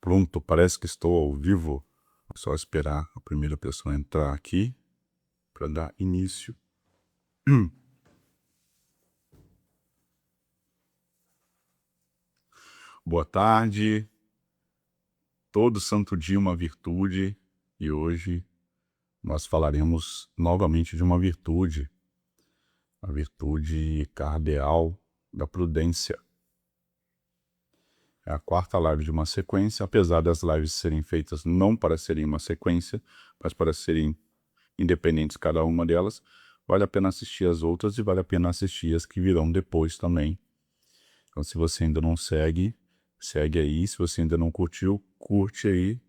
Pronto, parece que estou ao vivo. É só esperar a primeira pessoa entrar aqui para dar início. Boa tarde. Todo santo dia uma virtude e hoje nós falaremos novamente de uma virtude, a virtude cardeal da prudência. É a quarta live de uma sequência, apesar das lives serem feitas não para serem uma sequência, mas para serem independentes cada uma delas. Vale a pena assistir as outras e vale a pena assistir as que virão depois também. Então, se você ainda não segue, segue aí. Se você ainda não curtiu, curte aí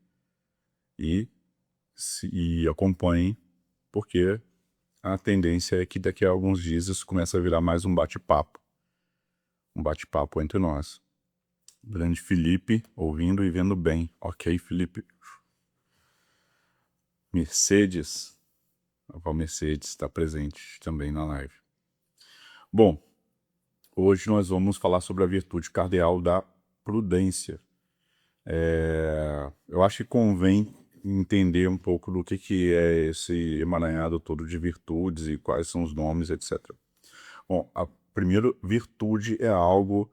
e acompanhe, porque a tendência é que daqui a alguns dias isso começa a virar mais um bate-papo entre nós. Grande Felipe, ouvindo e vendo bem. Ok, Felipe. Mercedes, a Val Mercedes está presente também na live. Bom, hoje nós vamos falar sobre a virtude cardeal da prudência. Eu acho que convém entender um pouco do que é esse emaranhado todo de virtudes e quais são os nomes, etc. Bom, a primeira virtude é algo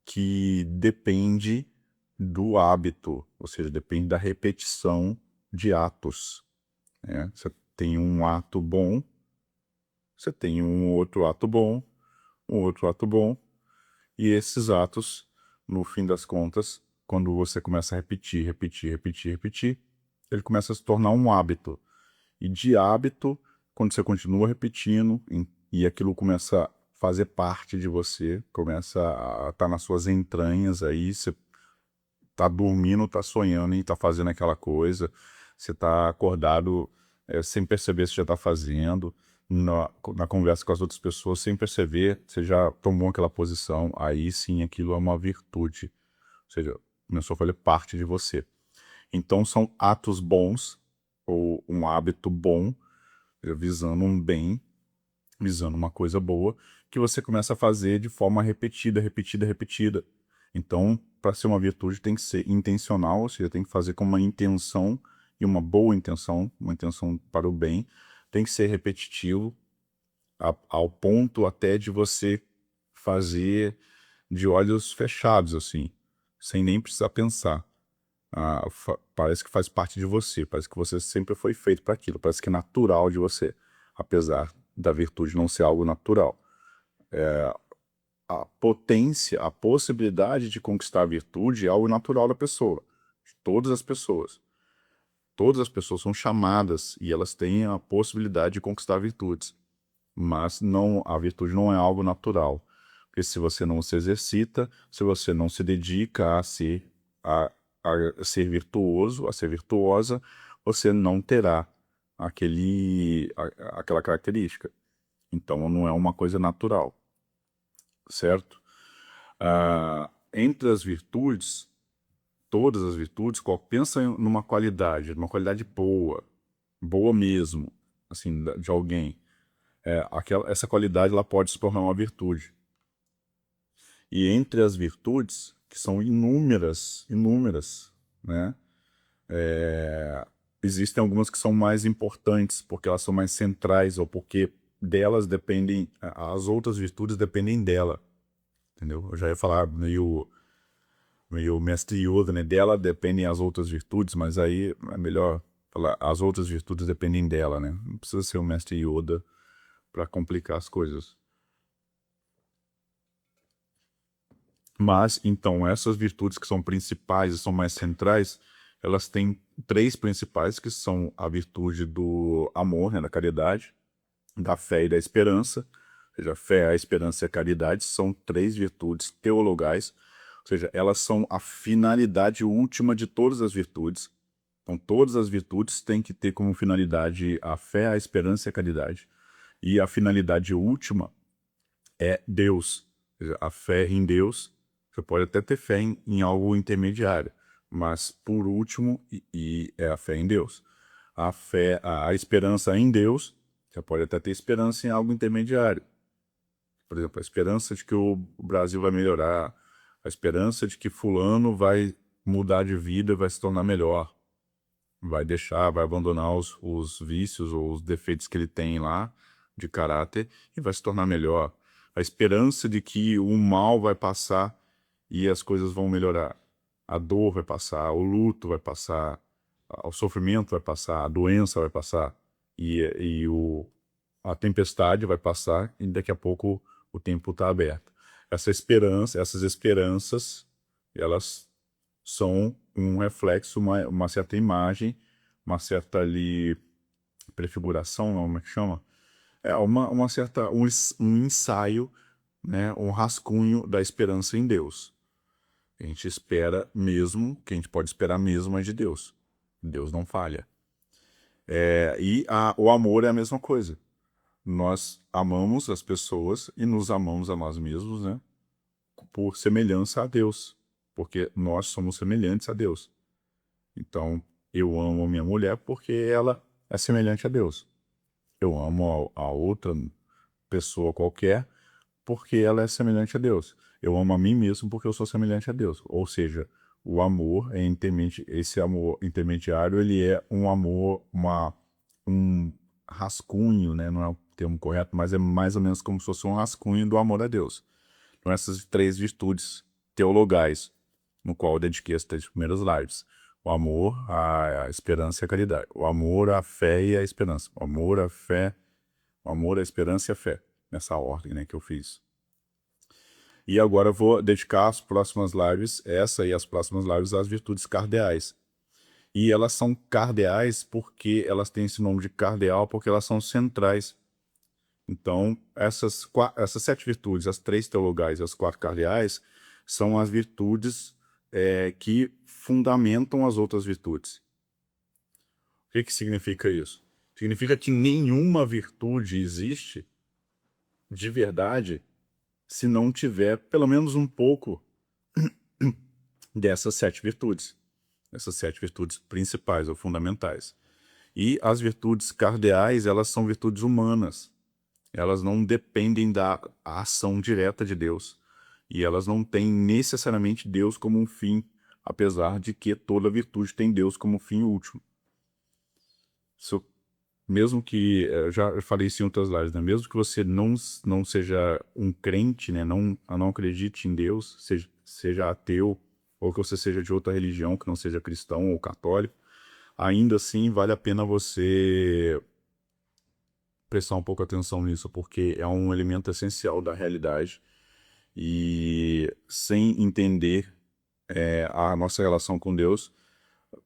que depende do hábito, ou seja, depende da repetição de atos. Né? Você tem um ato bom, você tem um outro ato bom, e esses atos, no fim das contas, quando você começa a repetir, ele começa a se tornar um hábito. E de hábito, quando você continua repetindo e aquilo começa a fazer parte de você, começa a estar nas suas entranhas, aí você tá dormindo, tá sonhando e tá fazendo aquela coisa, você tá acordado sem perceber se já tá fazendo, na conversa com as outras pessoas, sem perceber, você já tomou aquela posição, aí sim aquilo é uma virtude, ou seja, começou a fazer parte de você. Então são atos bons, ou um hábito bom, visando um bem, visando uma coisa boa, que você começa a fazer de forma repetida. Então, para ser uma virtude tem que ser intencional, ou seja, tem que fazer com uma intenção e uma boa intenção, uma intenção para o bem, tem que ser repetitivo, ao ponto até de você fazer de olhos fechados, assim, sem nem precisar pensar. Parece que faz parte de você, parece que você sempre foi feito para aquilo, parece que é natural de você, apesar da virtude não ser algo natural. A potência, a possibilidade de conquistar a virtude é algo natural da pessoa, de todas as pessoas. Todas as pessoas são chamadas e elas têm a possibilidade de conquistar virtudes, mas não, a virtude não é algo natural, porque se você não se exercita, se você não se dedica a ser virtuoso, a ser virtuosa, você não terá aquela característica. Então não é uma coisa natural, certo? Entre as virtudes, todas as virtudes, pensa numa qualidade boa, boa mesmo, assim, de alguém. Essa qualidade ela pode se tornar uma virtude. E entre as virtudes, que são inúmeras, né? Existem algumas que são mais importantes, porque elas são mais centrais, ou porque delas dependem, as outras virtudes dependem dela, entendeu? Eu já ia falar meio mestre Yoda, né? Dela dependem as outras virtudes, mas aí é melhor falar as outras virtudes dependem dela, né? Não precisa ser o mestre Yoda para complicar as coisas. Mas, então, essas virtudes que são principais e são mais centrais, elas têm três principais, que são a virtude do amor, né, da caridade, da fé e da esperança. Ou seja, a fé, a esperança e a caridade são três virtudes teologais, ou seja, elas são a finalidade última de todas as virtudes. Então, todas as virtudes têm que ter como finalidade a fé, a esperança e a caridade. E a finalidade última é Deus. Ou seja, a fé em Deus, você pode até ter fé em algo intermediário, mas por último, é a fé em Deus. A fé, a esperança em Deus, você pode até ter esperança em algo intermediário. Por exemplo, a esperança de que o Brasil vai melhorar, a esperança de que fulano vai mudar de vida e vai se tornar melhor. Vai abandonar os vícios ou os defeitos que ele tem lá de caráter e vai se tornar melhor. A esperança de que o mal vai passar e as coisas vão melhorar. A dor vai passar, o luto vai passar, o sofrimento vai passar, a doença vai passar a tempestade vai passar e daqui a pouco o tempo está aberto. Essas esperanças, elas são um reflexo, uma certa imagem, uma certa ali prefiguração, não, como é que chama? Uma certa, um ensaio, né, um rascunho da esperança em Deus. A gente espera mesmo, que a gente pode esperar mesmo é de Deus. Deus não falha. O amor é a mesma coisa. Nós amamos as pessoas e nos amamos a nós mesmos, né? Por semelhança a Deus. Porque nós somos semelhantes a Deus. Então, eu amo a minha mulher porque ela é semelhante a Deus. Eu amo a outra pessoa qualquer porque ela é semelhante a Deus. Eu amo a mim mesmo porque eu sou semelhante a Deus. Ou seja, o amor é esse amor intermediário, ele é um amor, um rascunho, né? Não é o termo correto, mas é mais ou menos como se fosse um rascunho do amor a Deus. Então, essas 3 virtudes teologais, no qual eu dediquei as 3 primeiras lives. O amor, a esperança e a caridade. O amor, a fé e a esperança. O amor, a fé, o amor, a esperança e a fé. Nessa ordem, né, que eu fiz. E agora eu vou dedicar as próximas lives, essa e as próximas lives, às virtudes cardeais. E elas são cardeais porque elas têm esse nome de cardeal, porque elas são centrais. Então, essas 7 virtudes, as 3 teologais e as 4 cardeais, são as virtudes que fundamentam as outras virtudes. O que significa isso? Significa que nenhuma virtude existe de verdade se não tiver pelo menos um pouco dessas 7 virtudes. Essas 7 virtudes principais ou fundamentais. E as virtudes cardeais, elas são virtudes humanas. Elas não dependem da ação direta de Deus. E elas não têm necessariamente Deus como um fim, apesar de que toda virtude tem Deus como fim último. Mesmo que, eu já falei isso em outras lives, né? Mesmo que você não seja um crente, né? não acredite em Deus, seja ateu, ou que você seja de outra religião, que não seja cristão ou católico, ainda assim vale a pena você prestar um pouco atenção nisso, porque é um elemento essencial da realidade e sem entender a nossa relação com Deus,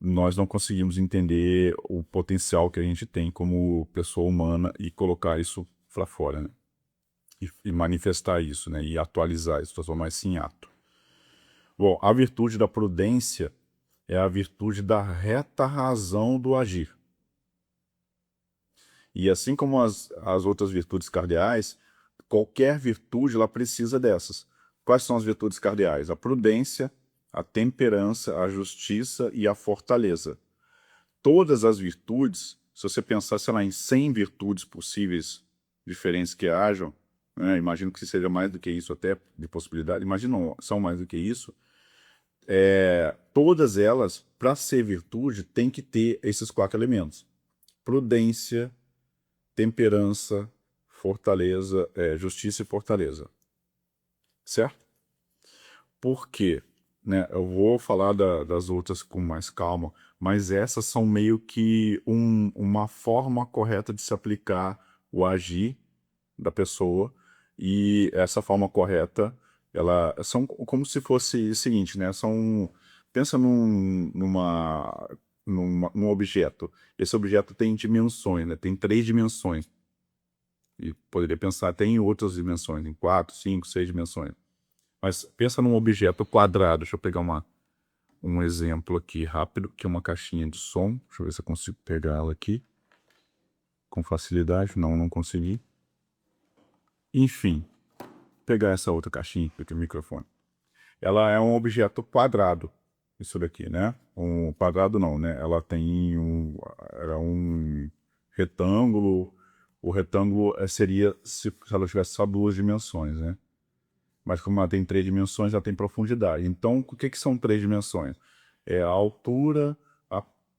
nós não conseguimos entender o potencial que a gente tem como pessoa humana e colocar isso para fora, né? E manifestar isso, né? E atualizar isso, transformar isso em ato. Bom, a virtude da prudência é a virtude da reta razão do agir. E assim como as outras virtudes cardeais, qualquer virtude ela precisa dessas. Quais são as virtudes cardeais? A prudência, a temperança, a justiça e a fortaleza. Todas as virtudes, se você pensar, sei lá, em 100 virtudes possíveis, diferentes que hajam, né, imagino que seja mais do que isso até, de possibilidade, imagino, são mais do que isso, todas elas, para ser virtude, tem que ter esses 4 elementos. Prudência, temperança, fortaleza, justiça e fortaleza. Certo? Por quê? Né, eu vou falar das outras com mais calma, mas essas são meio que uma forma correta de se aplicar o agir da pessoa, e essa forma correta, ela são como se fosse o seguinte, né? Pensa num objeto. Esse objeto tem dimensões, né? Tem 3 dimensões. E poderia pensar até em outras dimensões, em 4, 5, 6 dimensões. Mas pensa num objeto quadrado. Deixa eu pegar um exemplo aqui rápido, que é uma caixinha de som. Deixa eu ver se eu consigo pegar ela aqui com facilidade. Não consegui. Enfim, pegar essa outra caixinha aqui, o microfone. Ela é um objeto quadrado, isso daqui, né? Um quadrado não, né? Ela tem um retângulo. O retângulo seria se ela tivesse só 2 dimensões, né? Mas como ela tem 3 dimensões, ela tem profundidade. Então, o que são 3 dimensões? É a altura,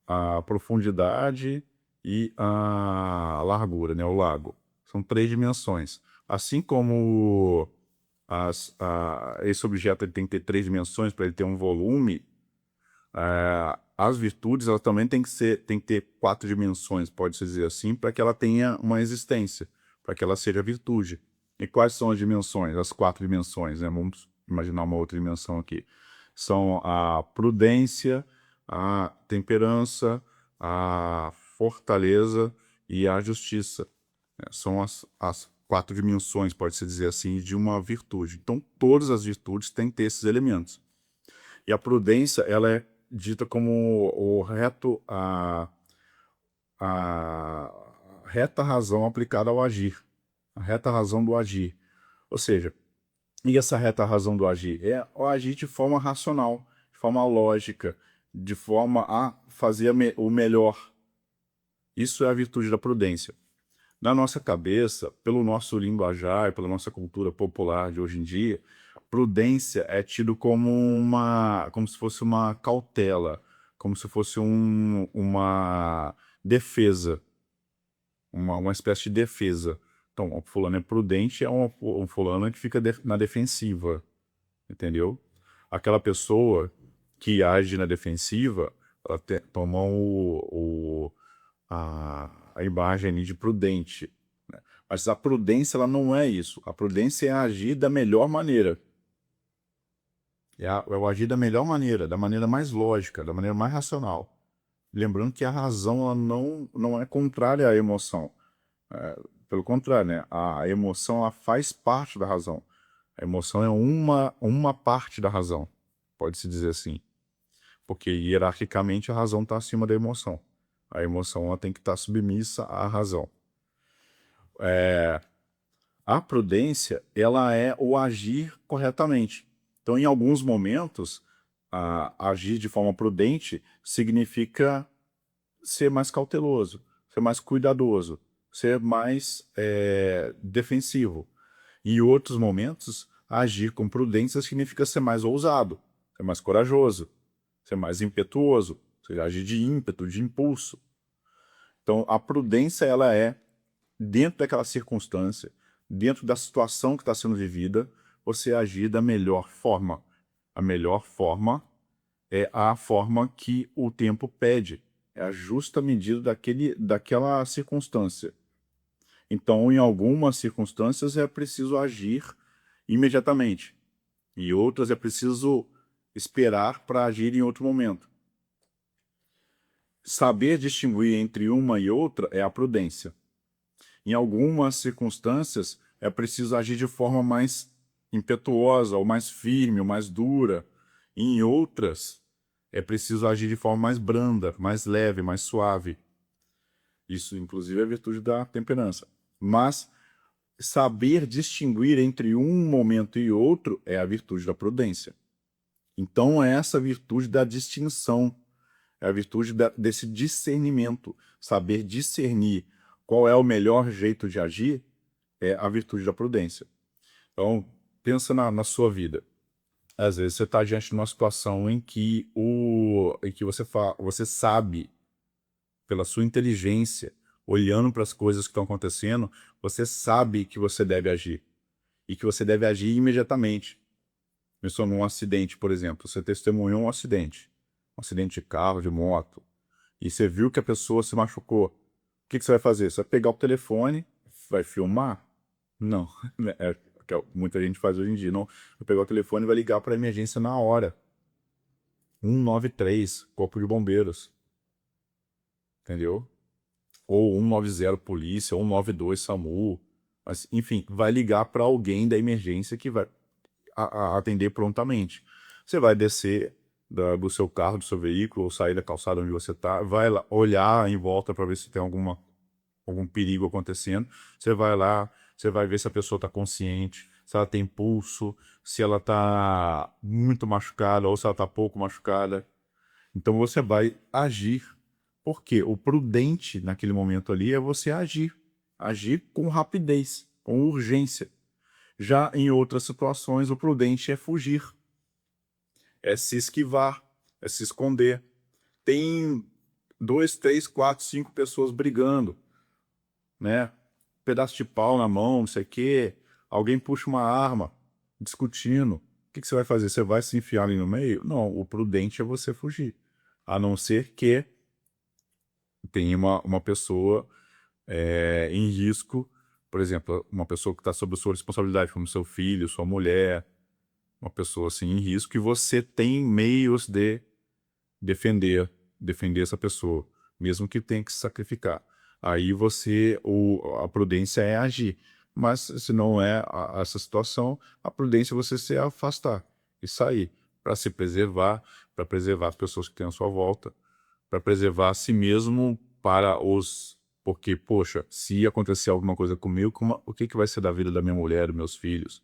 a profundidade e a largura, né? O lago. São 3 dimensões. Assim como esse objeto ele tem que ter 3 dimensões para ele ter um volume, as virtudes elas também tem que ter 4 dimensões, pode-se dizer assim, para que ela tenha uma existência, para que ela seja virtude. E quais são as dimensões? As 4 dimensões, né? Vamos imaginar uma outra dimensão aqui. São a prudência, a temperança, a fortaleza e a justiça, né? São as 4 dimensões, pode-se dizer assim, de uma virtude. Então, todas as virtudes têm que ter esses elementos. E a prudência, ela é dita como o reto, a reta razão aplicada ao agir. A reta razão do agir. Ou seja, e essa reta razão do agir? É o agir de forma racional, de forma lógica, de forma a fazer o melhor. Isso é a virtude da prudência. Na nossa cabeça, pelo nosso linguajar, pela nossa cultura popular de hoje em dia, prudência é tido como se fosse uma cautela, como se fosse uma defesa, uma espécie de defesa. Então, o fulano é prudente, é um fulano que fica na defensiva, entendeu? Aquela pessoa que age na defensiva, ela toma a imagem ali de prudente. Mas a prudência, ela não é isso. A prudência é agir da melhor maneira. É o agir da melhor maneira, da maneira mais lógica, da maneira mais racional. Lembrando que a razão ela não é contrária à emoção. Pelo contrário, né? A emoção ela faz parte da razão. A emoção é uma parte da razão, pode-se dizer assim. Porque hierarquicamente a razão está acima da emoção. A emoção ela tem que estar submissa à razão. A prudência, ela é o agir corretamente. Então, em alguns momentos, agir de forma prudente significa ser mais cauteloso, ser mais cuidadoso, ser mais defensivo. Em outros momentos, agir com prudência significa ser mais ousado, ser mais corajoso, ser mais impetuoso, ou seja, agir de ímpeto, de impulso. Então, a prudência, ela é dentro daquela circunstância, dentro da situação que está sendo vivida, você agir da melhor forma. A melhor forma é a forma que o tempo pede, é a justa medida daquela circunstância. Então, em algumas circunstâncias é preciso agir imediatamente, e outras é preciso esperar para agir em outro momento. Saber distinguir entre uma e outra é a prudência. Em algumas circunstâncias, é preciso agir de forma mais impetuosa, ou mais firme, ou mais dura. Em outras, é preciso agir de forma mais branda, mais leve, mais suave. Isso, inclusive, é virtude da temperança. Mas saber distinguir entre um momento e outro é a virtude da prudência. Então, é essa virtude da distinção, é a virtude desse discernimento. Saber discernir qual é o melhor jeito de agir é a virtude da prudência. Então, pensa na sua vida. Às vezes você está diante de uma situação em que, você sabe, pela sua inteligência, olhando para as coisas que estão acontecendo, você sabe que você deve agir. E que você deve agir imediatamente. Pensou num acidente, por exemplo. Você testemunhou um acidente de carro, de moto, e você viu que a pessoa se machucou. O que você vai fazer? Você vai pegar o telefone, vai filmar? Não. É o que muita gente faz hoje em dia. Não. Vai pegar o telefone e vai ligar para a emergência na hora. 193, Corpo de Bombeiros. Entendeu? Ou 190, polícia, ou 192, SAMU. Mas, enfim, vai ligar para alguém da emergência que vai atender prontamente. Você vai descer do seu carro, do seu veículo, ou sair da calçada onde você está, vai lá, olhar em volta para ver se tem algum perigo acontecendo. Você vai lá, você vai ver se a pessoa está consciente, se ela tem pulso, se ela está muito machucada ou se ela está pouco machucada. Então você vai agir. Por quê? O prudente naquele momento ali é você agir. Agir com rapidez, com urgência. Já em outras situações, o prudente é fugir, é se esquivar, é se esconder. Tem 2, 3, 4, 5 pessoas brigando, né? Pedaço de pau na mão, não sei o quê. Alguém puxa uma arma, discutindo. O que que você vai fazer? Você vai se enfiar ali no meio? Não, o prudente é você fugir. A não ser que tenha uma pessoa em risco, por exemplo, uma pessoa que está sob sua responsabilidade, como seu filho, sua mulher, uma pessoa assim em risco, e você tem meios de defender essa pessoa, mesmo que tenha que se sacrificar. Aí a prudência é agir. Mas se não é essa situação, a prudência é você se afastar e sair para se preservar, para preservar as pessoas que têm à sua volta, para preservar a si mesmo para os... Porque, poxa, se acontecer alguma coisa comigo, o que que vai ser da vida da minha mulher, dos meus filhos,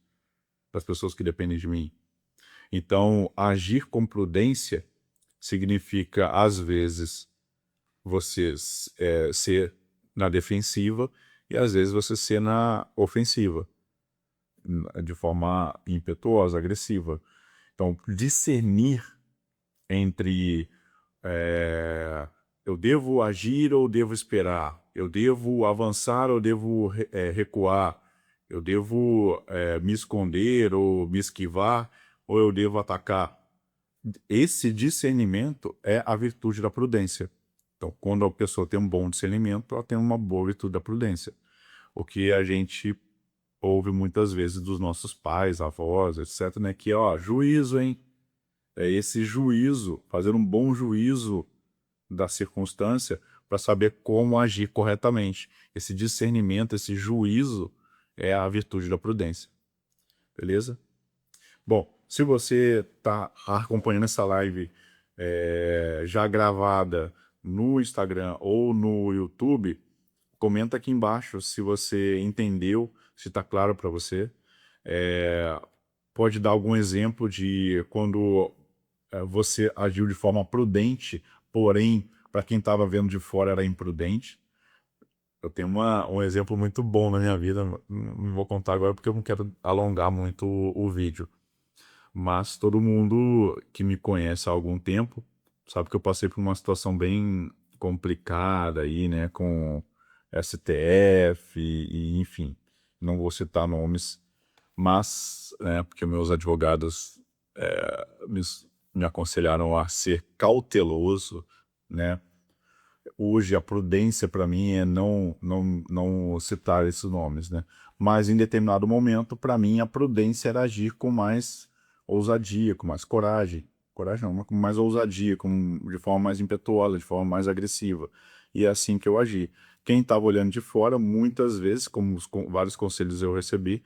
das pessoas que dependem de mim? Então, agir com prudência significa, às vezes, você ser na defensiva e, às vezes, você ser na ofensiva, de forma impetuosa, agressiva. Então, discernir entre eu devo agir ou devo esperar, eu devo avançar ou devo recuar, eu devo me esconder ou me esquivar, ou eu devo atacar. Esse discernimento é a virtude da prudência. Então, quando a pessoa tem um bom discernimento, ela tem uma boa virtude da prudência. O que a gente ouve muitas vezes dos nossos pais, avós, etc., né? Que, ó, juízo, hein? É esse juízo, fazer um bom juízo da circunstância para saber como agir corretamente. Esse discernimento, esse juízo é a virtude da prudência. Beleza? Bom, se você está acompanhando essa live já gravada no Instagram ou no YouTube, comenta aqui embaixo se você entendeu, se está claro para você. Pode dar algum exemplo de quando você agiu de forma prudente, porém, para quem estava vendo de fora era imprudente. Eu tenho um exemplo muito bom na minha vida, não vou contar agora porque eu não quero alongar muito o vídeo. Mas todo mundo que me conhece há algum tempo sabe que eu passei por uma situação bem complicada aí, né, com STF enfim, não vou citar nomes, mas, né, porque meus advogados me, me aconselharam a ser cauteloso, né. Hoje a prudência para mim é não citar esses nomes, né. Mas em determinado momento, para mim, a prudência era agir com mais ousadia, com mais coragem. Coragem não, mas com mais ousadia, de forma mais impetuosa, de forma mais agressiva. E é assim que eu agi. Quem estava olhando de fora, muitas vezes, como vários conselhos eu recebi,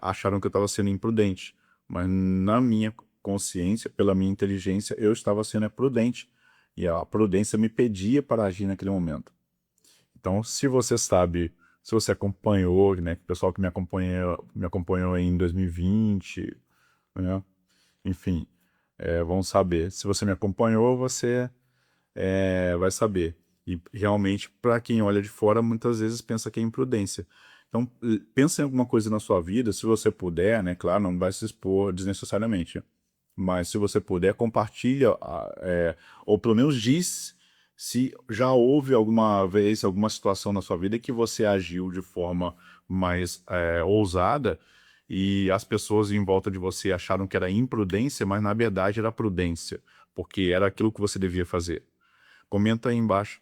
acharam que eu estava sendo imprudente. Mas na minha consciência, pela minha inteligência, eu estava sendo prudente. E a prudência me pedia para agir naquele momento. Então, se você sabe, se você acompanhou, né, o pessoal que me acompanhou em 2020, né, enfim, vão saber. Se você me acompanhou, você vai saber. E realmente, para quem olha de fora, muitas vezes pensa que é imprudência. Então, pensa em alguma coisa na sua vida, se você puder, né, claro, não vai se expor desnecessariamente, mas se você puder, compartilha, ou pelo menos diz se já houve alguma vez, alguma situação na sua vida que você agiu de forma mais ousada e as pessoas em volta de você acharam que era imprudência, mas na verdade era prudência, porque era aquilo que você devia fazer. Comenta aí embaixo.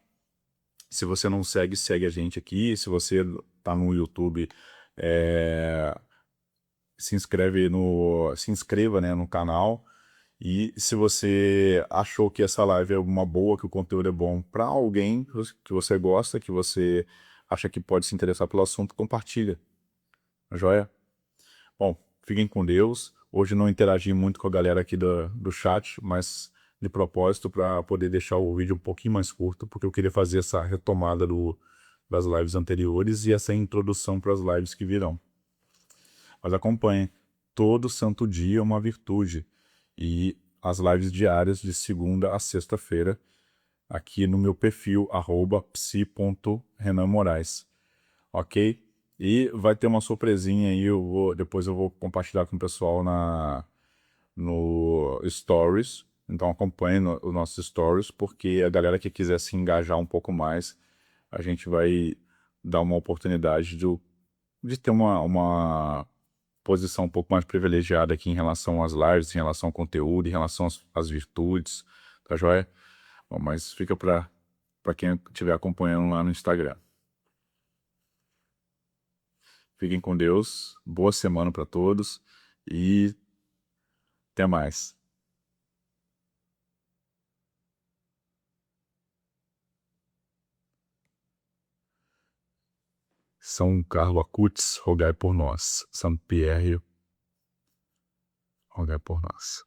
Se você não segue, segue a gente aqui. Se você tá no YouTube, se inscreva, né, no canal. E se você achou que essa live é uma boa, que o conteúdo é bom para alguém que você gosta, que você acha que pode se interessar pelo assunto, compartilha. Joia? Bom, fiquem com Deus. Hoje não interagi muito com a galera aqui do chat, mas de propósito para poder deixar o vídeo um pouquinho mais curto, porque eu queria fazer essa retomada das lives anteriores e essa introdução para as lives que virão. Mas acompanhem, todo santo dia é uma virtude. E as lives diárias de segunda a sexta-feira, aqui no meu perfil, @psi.renanmoraes. Ok? E vai ter uma surpresinha aí, depois eu vou compartilhar com o pessoal no Stories, Então acompanhe os nossos stories, porque a galera que quiser se engajar um pouco mais, a gente vai dar uma oportunidade de ter uma posição um pouco mais privilegiada aqui em relação às lives, em relação ao conteúdo, em relação às virtudes, tá joia? Bom, mas fica para quem estiver acompanhando lá no Instagram. Fiquem com Deus, boa semana para todos e até mais. São Carlo Acutis, rogai por nós. Santo Pierre, rogai por nós.